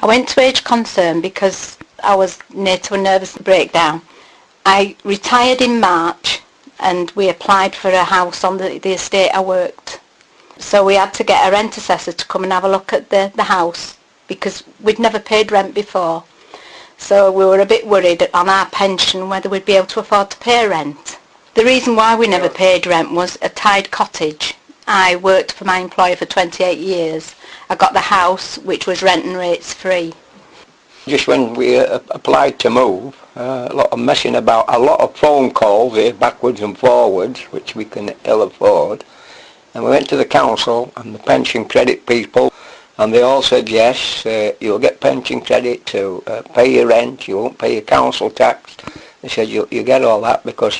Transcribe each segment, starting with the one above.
I went to Age Concern because I was near to a nervous breakdown. I retired in March and we applied for a house on the estate I worked. So we had to get a rent assessor to come and have a look at the house because we'd never paid rent before. So we were a bit worried on our pension whether we'd be able to afford to pay rent. The reason why we never paid rent was a tied cottage. I worked for my employer for 28 years. I got the house which was rent and rates free. Just when we applied to move, a lot of messing about, a lot of phone calls here, backwards and forwards, which we can ill afford. And we went to the council and the pension credit people, and they all said yes, you'll get pension credit to pay your rent, you won't pay your council tax. They said you get all that because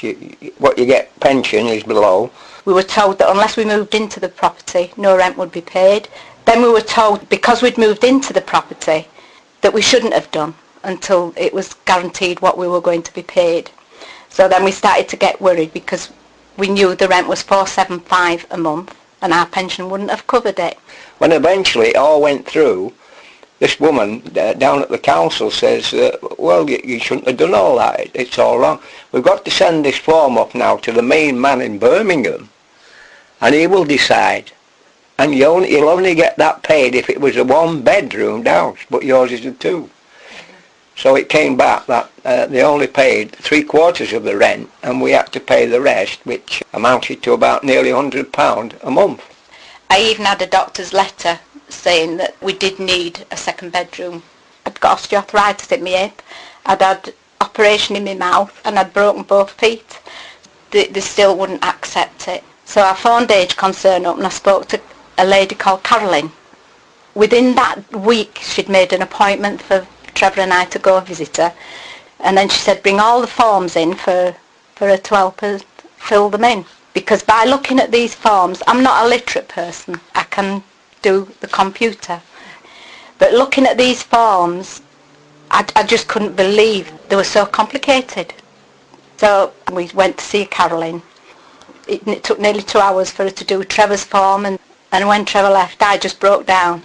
what you get pension is below. We were told that unless we moved into the property, no rent would be paid. Then we were told, because we'd moved into the property, that we shouldn't have done until it was guaranteed what we were going to be paid. So then we started to get worried because we knew the rent was $475 a month and our pension wouldn't have covered it. When eventually it all went through, this woman down at the council says, well, you shouldn't have done all that, it's all wrong. We've got to send this form up now to the main man in Birmingham and he will decide. And you'll only get that paid if it was a one-bedroomed house, but yours is a two. So it came back that they only paid 3/4 of the rent and we had to pay the rest, which amounted to about nearly £100 a month. I even had a doctor's letter saying that we did need a second bedroom. I'd got osteoarthritis in my hip, I'd had operation in my mouth and I'd broken both feet. They still wouldn't accept it. So I phoned Age Concern up and I spoke to a lady called Carolyn. Within that week she'd made an appointment for Trevor and I to go visit her, and then she said bring all the forms in for her to help us fill them in, because by looking at these forms, I'm not a literate person, I can do the computer, but looking at these forms I just couldn't believe they were so complicated. So we went to see Carolyn. It took nearly 2 hours for her to do Trevor's form, and when Trevor left, I just broke down.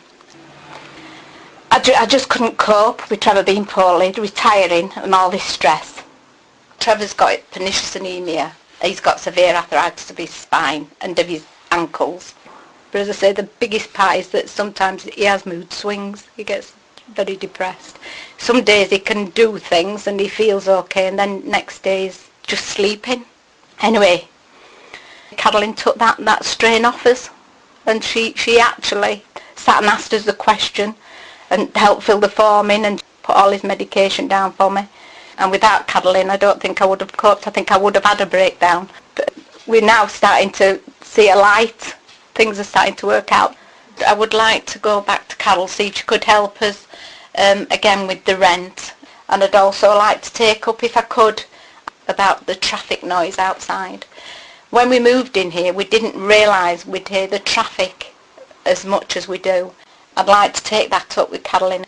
I just couldn't cope with Trevor being poorly, retiring, and all this stress. Trevor's got pernicious anemia. He's got severe arthritis of his spine and of his ankles. But as I say, the biggest part is that sometimes he has mood swings. He gets very depressed. Some days he can do things and he feels okay, and then next day he's just sleeping. Anyway, Carolyn took that strain off us. And she actually sat and asked us the question and helped fill the form in and put all his medication down for me. And without Carolyn, I don't think I would have coped. I think I would have had a breakdown. But we're now starting to see a light. Things are starting to work out. I would like to go back to Carol, see if she could help us again with the rent. And I'd also like to take up, if I could, about the traffic noise outside. When we moved in here, we didn't realise we'd hear the traffic as much as we do. I'd like to take that up with Carolyn.